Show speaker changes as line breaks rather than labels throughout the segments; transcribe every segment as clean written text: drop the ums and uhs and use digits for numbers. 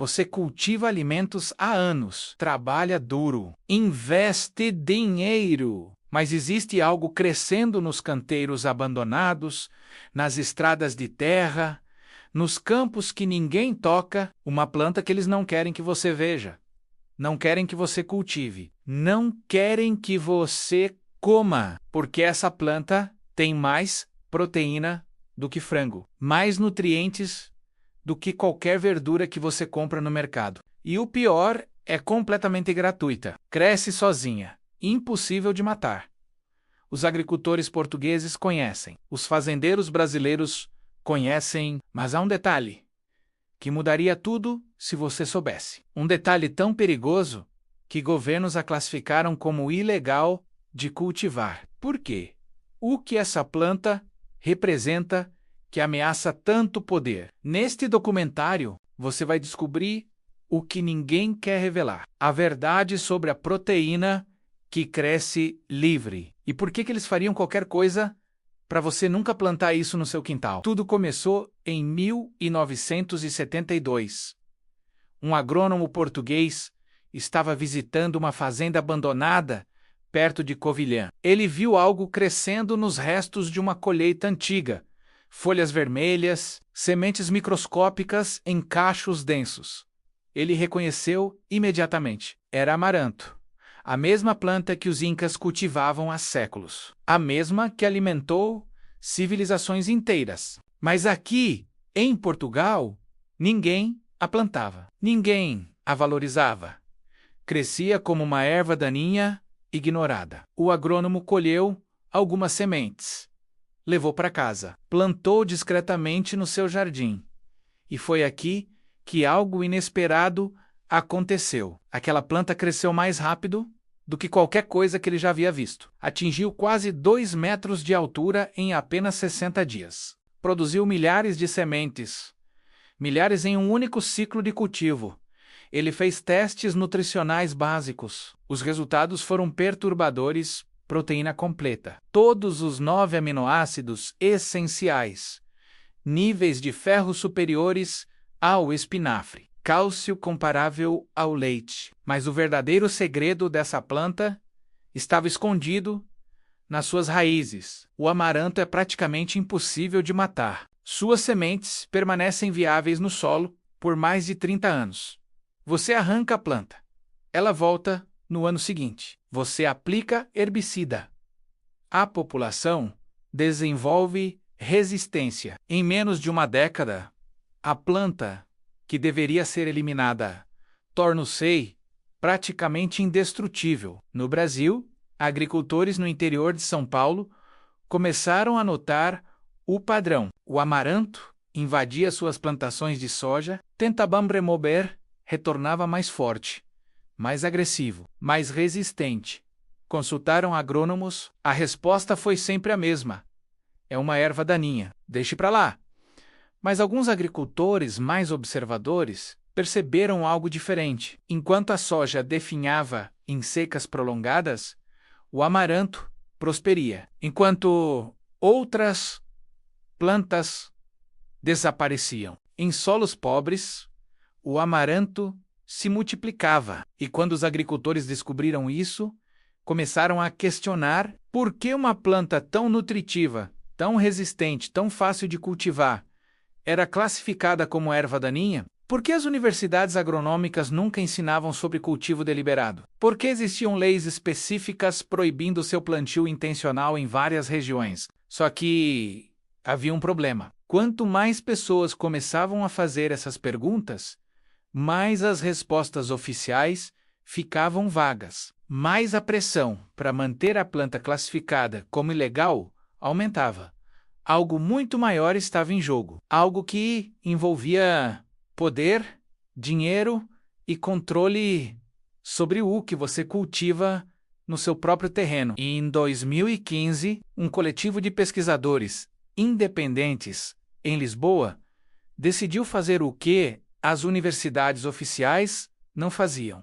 Você cultiva alimentos há anos, trabalha duro, investe dinheiro, mas existe algo crescendo nos canteiros abandonados, nas estradas de terra, nos campos que ninguém toca, uma planta que eles não querem que você veja, não querem que você cultive, não querem que você coma, porque essa planta tem mais proteína do que frango, mais nutrientes do que qualquer verdura que você compra no mercado. E o pior, é completamente gratuita. Cresce sozinha, impossível de matar. Os agricultores portugueses conhecem, os fazendeiros brasileiros conhecem, mas há um detalhe que mudaria tudo se você soubesse. Um detalhe tão perigoso que governos a classificaram como ilegal de cultivar. Por quê? O que essa planta representa que ameaça tanto poder? Neste documentário, você vai descobrir o que ninguém quer revelar. A verdade sobre a proteína que cresce livre. E por que eles fariam qualquer coisa para você nunca plantar isso no seu quintal? Tudo começou em 1972. Um agrônomo português estava visitando uma fazenda abandonada perto de Covilhã. Ele viu algo crescendo nos restos de uma colheita antiga. Folhas vermelhas, sementes microscópicas em cachos densos. Ele reconheceu imediatamente. Era amaranto. A mesma planta que os incas cultivavam há séculos. A mesma que alimentou civilizações inteiras. Mas aqui, em Portugal, ninguém a plantava. Ninguém a valorizava. Crescia como uma erva daninha ignorada. O agrônomo colheu algumas sementes. Levou para casa. Plantou discretamente no seu jardim. E foi aqui que algo inesperado aconteceu. Aquela planta cresceu mais rápido do que qualquer coisa que ele já havia visto. Atingiu quase 2 metros de altura em apenas 60 dias. Produziu milhares de sementes. Milhares em um único ciclo de cultivo. Ele fez testes nutricionais básicos. Os resultados foram perturbadores. Proteína completa. Todos os 9 aminoácidos essenciais. Níveis de ferro superiores ao espinafre. Cálcio comparável ao leite. Mas o verdadeiro segredo dessa planta estava escondido nas suas raízes. O amaranto é praticamente impossível de matar. Suas sementes permanecem viáveis no solo por mais de 30 anos. Você arranca a planta. Ela volta no ano seguinte. Você aplica herbicida. A população desenvolve resistência. Em menos de uma década, a planta, que deveria ser eliminada, torna-se praticamente indestrutível. No Brasil, agricultores no interior de São Paulo começaram a notar o padrão. O amaranto invadia suas plantações de soja, Tentabam remover retornava mais forte, mais agressivo, mais resistente. Consultaram agrônomos, a resposta foi sempre a mesma. É uma erva daninha, deixe para lá. Mas alguns agricultores mais observadores perceberam algo diferente. Enquanto a soja definhava em secas prolongadas, o amaranto prosperia. Enquanto outras plantas desapareciam. Em solos pobres, o amaranto se multiplicava. E quando os agricultores descobriram isso, começaram a questionar por que uma planta tão nutritiva, tão resistente, tão fácil de cultivar, era classificada como erva daninha. Por que as universidades agronômicas nunca ensinavam sobre cultivo deliberado? Por que existiam leis específicas proibindo seu plantio intencional em várias regiões? Só que havia um problema. Quanto mais pessoas começavam a fazer essas perguntas, mais as respostas oficiais ficavam vagas. Mais a pressão para manter a planta classificada como ilegal aumentava. Algo muito maior estava em jogo. Algo que envolvia poder, dinheiro e controle sobre o que você cultiva no seu próprio terreno. E em 2015, um coletivo de pesquisadores independentes em Lisboa decidiu fazer o que as universidades oficiais não faziam: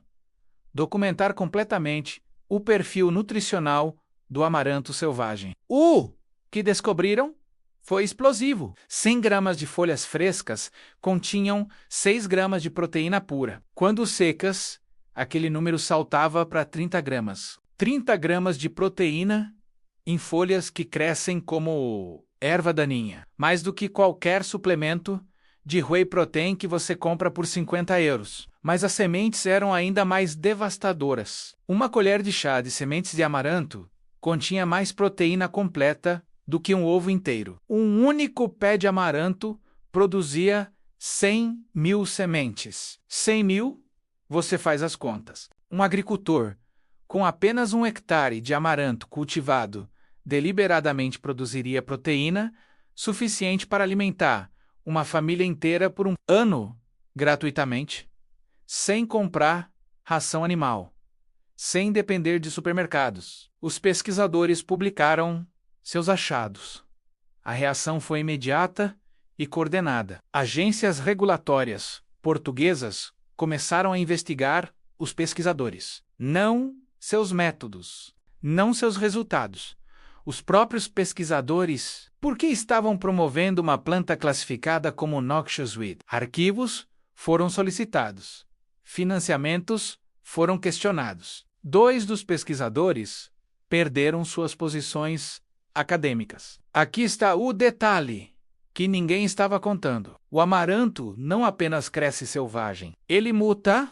documentar completamente o perfil nutricional do amaranto selvagem. O que descobriram Foi explosivo. 100 gramas de folhas frescas continham 6 gramas de proteína pura. Quando secas, aquele número saltava para 30 gramas. 30 gramas de proteína em folhas que crescem como erva daninha. Mais do que qualquer suplemento de whey protein que você compra por 50 euros. Mas as sementes eram ainda mais devastadoras. Uma colher de chá de sementes de amaranto continha mais proteína completa do que um ovo inteiro. Um único pé de amaranto produzia 100 mil sementes. 100 mil, você faz as contas. Um agricultor com apenas 1 hectare de amaranto cultivado deliberadamente produziria proteína suficiente para alimentar uma família inteira por um ano gratuitamente, sem comprar ração animal, sem depender de supermercados. Os pesquisadores publicaram seus achados. A reação foi imediata e coordenada. Agências regulatórias portuguesas começaram a investigar os pesquisadores. Não seus métodos, não seus resultados. Os próprios pesquisadores, por que estavam promovendo uma planta classificada como noxious weed? Arquivos foram solicitados. Financiamentos foram questionados. 2 dos pesquisadores perderam suas posições acadêmicas. Aqui está o detalhe que ninguém estava contando. O amaranto não apenas cresce selvagem, ele muta,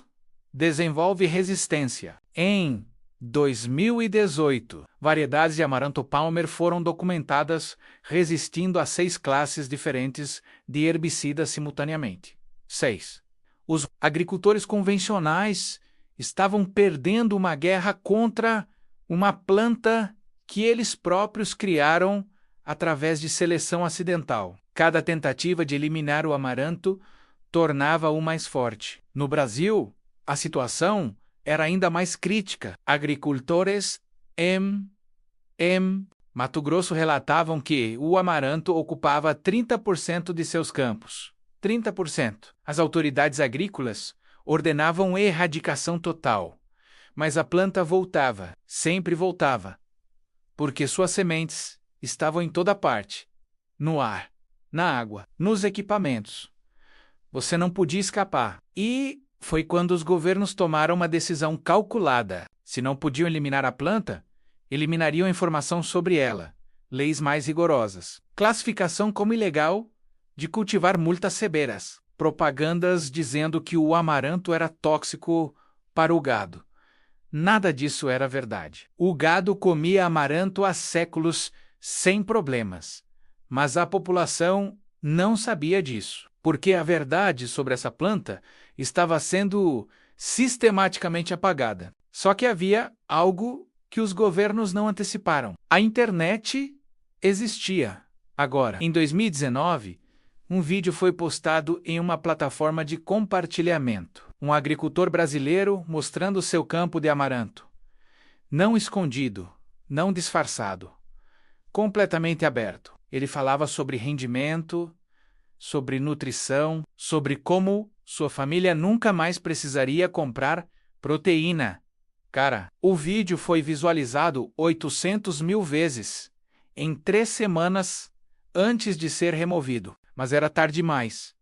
desenvolve resistência. Em 2018, variedades de amaranto palmer foram documentadas resistindo a 6 classes diferentes de herbicidas simultaneamente. 6. Os agricultores convencionais estavam perdendo uma guerra contra uma planta que eles próprios criaram através de seleção acidental. Cada tentativa de eliminar o amaranto tornava-o mais forte. No Brasil, a situação era ainda mais crítica. Agricultores em Mato Grosso relatavam que o amaranto ocupava 30% de seus campos. 30%. As autoridades agrícolas ordenavam erradicação total, mas a planta voltava, sempre voltava, porque suas sementes estavam em toda parte, no ar, na água, nos equipamentos. Você não podia escapar. E foi quando os governos tomaram uma decisão calculada. Se não podiam eliminar a planta, eliminariam a informação sobre ela. Leis mais rigorosas. Classificação como ilegal de cultivar multas severas. Propagandas dizendo que o amaranto era tóxico para o gado. Nada disso era verdade. O gado comia amaranto há séculos sem problemas. Mas a população não sabia disso, porque a verdade sobre essa planta estava sendo sistematicamente apagada. Só que havia algo que os governos não anteciparam. A internet existia. Agora, em 2019, um vídeo foi postado em uma plataforma de compartilhamento. Um agricultor brasileiro mostrando seu campo de amaranto. Não escondido, não disfarçado. Completamente aberto. Ele falava sobre rendimento, sobre nutrição, sobre como sua família nunca mais precisaria comprar proteína. Cara, o vídeo foi visualizado 800 mil vezes em 3 semanas antes de ser removido. Mas era tarde demais.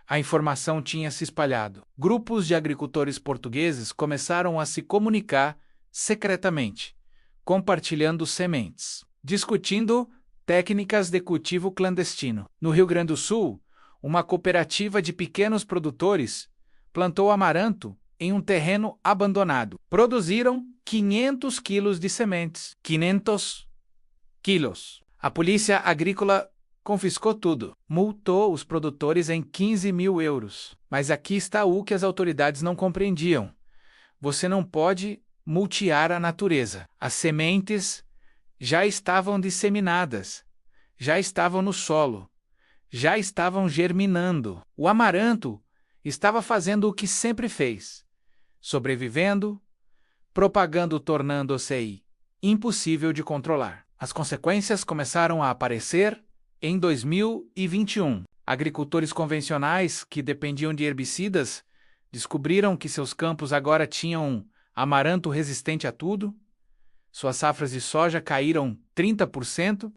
A informação tinha se espalhado. Grupos de agricultores portugueses começaram a se comunicar secretamente, compartilhando sementes, discutindo técnicas de cultivo clandestino. No Rio Grande do Sul, uma cooperativa de pequenos produtores plantou amaranto em um terreno abandonado. Produziram 500 quilos de sementes. 500 quilos. A polícia agrícola confiscou tudo. Multou os produtores em 15 mil euros. Mas aqui está o que as autoridades não compreendiam. Você não pode multar a natureza. As sementes já estavam disseminadas, já estavam no solo, já estavam germinando. O amaranto estava fazendo o que sempre fez, sobrevivendo, propagando, tornando-se impossível de controlar. As consequências começaram a aparecer em 2021. Agricultores convencionais que dependiam de herbicidas descobriram que seus campos agora tinham amaranto resistente a tudo. Suas safras de soja caíram 30%.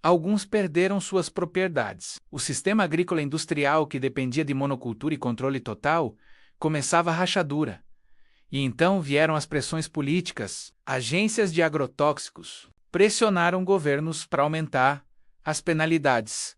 Alguns perderam suas propriedades. O sistema agrícola industrial, que dependia de monocultura e controle total, começava a rachadura. E então vieram as pressões políticas. Agências de agrotóxicos pressionaram governos para aumentar as penalidades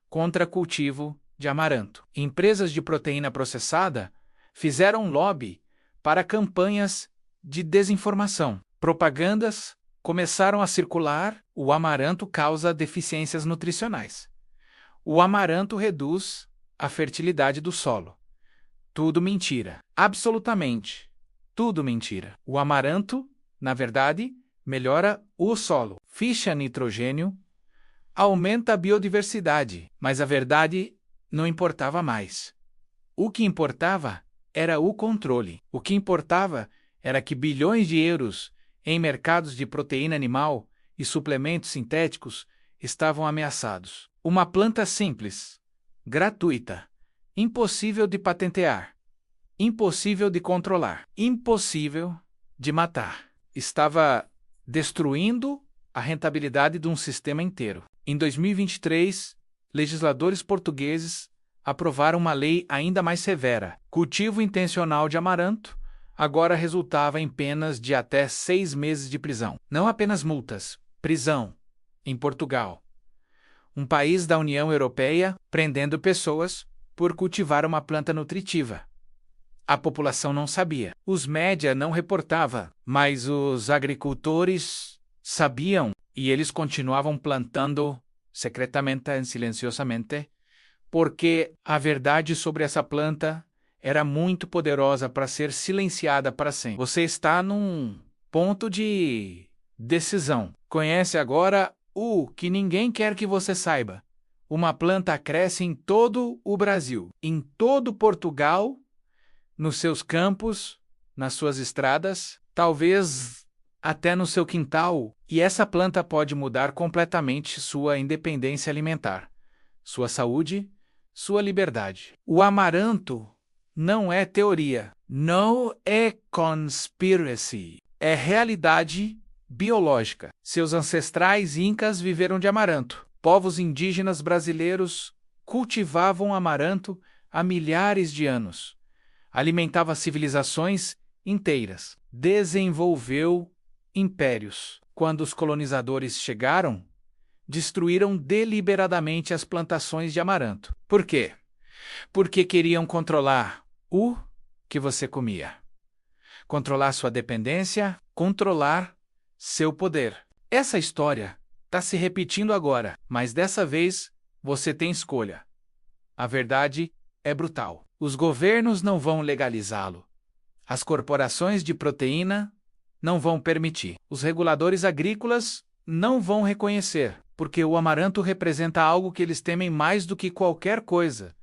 contra cultivo de amaranto. Empresas de proteína processada fizeram lobby para campanhas de desinformação. Propagandas começaram a circular: o amaranto causa deficiências nutricionais. O amaranto reduz a fertilidade do solo. Tudo mentira. Absolutamente tudo mentira. O amaranto, na verdade, melhora o solo, fixa nitrogênio, aumenta a biodiversidade, mas a verdade não importava mais. O que importava era o controle. O que importava era que bilhões de euros em mercados de proteína animal e suplementos sintéticos estavam ameaçados. Uma planta simples, gratuita, impossível de patentear, impossível de controlar, impossível de matar, estava destruindo a rentabilidade de um sistema inteiro. Em 2023, legisladores portugueses aprovaram uma lei ainda mais severa. Cultivo intencional de amaranto agora resultava em penas de até 6 meses de prisão. Não apenas multas, prisão. Em Portugal, um país da União Europeia, prendendo pessoas por cultivar uma planta nutritiva. A população não sabia. Os média não reportavam, mas os agricultores sabiam e eles continuavam plantando secretamente, silenciosamente, porque a verdade sobre essa planta era muito poderosa para ser silenciada para sempre. Você está num ponto de decisão. Conhece agora o que ninguém quer que você saiba. Uma planta cresce em todo o Brasil, em todo Portugal, nos seus campos, nas suas estradas, talvez até no seu quintal, e essa planta pode mudar completamente sua independência alimentar, sua saúde, sua liberdade. O amaranto não é teoria, não é conspiracy, é realidade biológica. Seus ancestrais incas viveram de amaranto. Povos indígenas brasileiros cultivavam amaranto há milhares de anos. Alimentava civilizações inteiras. Desenvolveu impérios. Quando os colonizadores chegaram, destruíram deliberadamente as plantações de amaranto. Por quê? Porque queriam controlar o que você comia. Controlar sua dependência, controlar seu poder. Essa história está se repetindo agora, mas dessa vez você tem escolha. A verdade é brutal. Os governos não vão legalizá-lo. As corporações de proteína não vão permitir. Os reguladores agrícolas não vão reconhecer, porque o amaranto representa algo que eles temem mais do que qualquer coisa: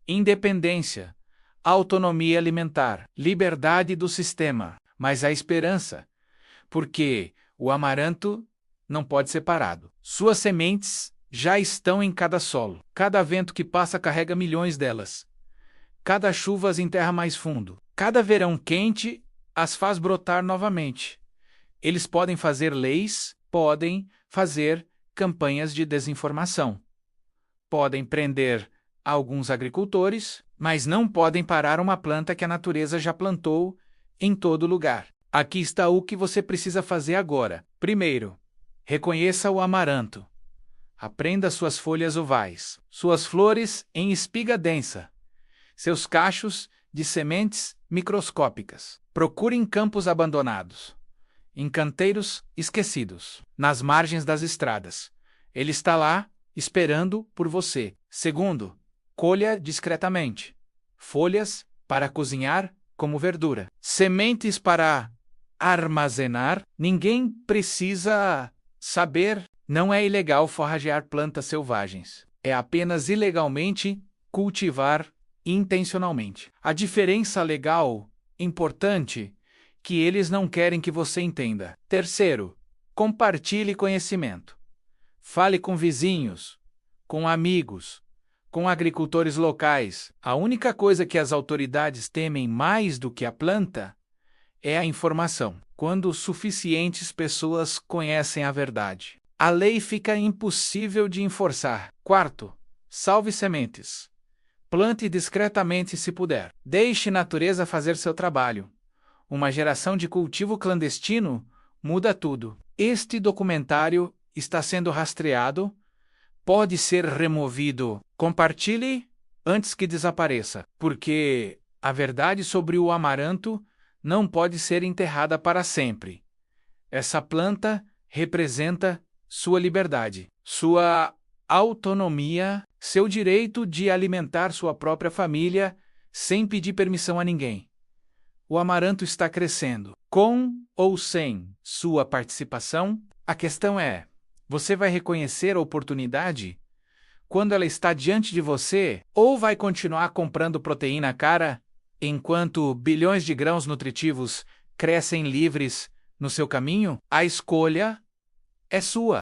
independência, autonomia alimentar, liberdade do sistema. Mas há esperança, porque o amaranto não pode ser parado. Suas sementes já estão em cada solo. Cada vento que passa carrega milhões delas. Cada chuva as enterra mais fundo. Cada verão quente as faz brotar novamente. Eles podem fazer leis, podem fazer campanhas de desinformação. Podem prender alguns agricultores, mas não podem parar uma planta que a natureza já plantou em todo lugar. Aqui está o que você precisa fazer agora. Primeiro, reconheça o amaranto. Aprenda suas folhas ovais, suas flores em espiga densa, seus cachos de sementes microscópicas. Procure em campos abandonados, em canteiros esquecidos, nas margens das estradas. Ele está lá, esperando por você. Segundo, colha discretamente. Folhas para cozinhar como verdura. Sementes para armazenar. Ninguém precisa saber. Não é ilegal forragear plantas selvagens. É apenas ilegalmente cultivar intencionalmente. A diferença legal, importante, que eles não querem que você entenda. Terceiro, compartilhe conhecimento. Fale com vizinhos, com amigos, com agricultores locais. A única coisa que as autoridades temem mais do que a planta é a informação. Quando suficientes pessoas conhecem a verdade, a lei fica impossível de enforçar. Quarto, salve sementes. Plante discretamente se puder. Deixe a natureza fazer seu trabalho. Uma geração de cultivo clandestino muda tudo. Este documentário está sendo rastreado, pode ser removido. Compartilhe antes que desapareça, porque a verdade sobre o amaranto não pode ser enterrada para sempre. Essa planta representa sua liberdade, sua autonomia, seu direito de alimentar sua própria família sem pedir permissão a ninguém. O amaranto está crescendo, com ou sem sua participação. A questão é: você vai reconhecer a oportunidade quando ela está diante de você, ou vai continuar comprando proteína cara, enquanto bilhões de grãos nutritivos crescem livres no seu caminho? A escolha é sua.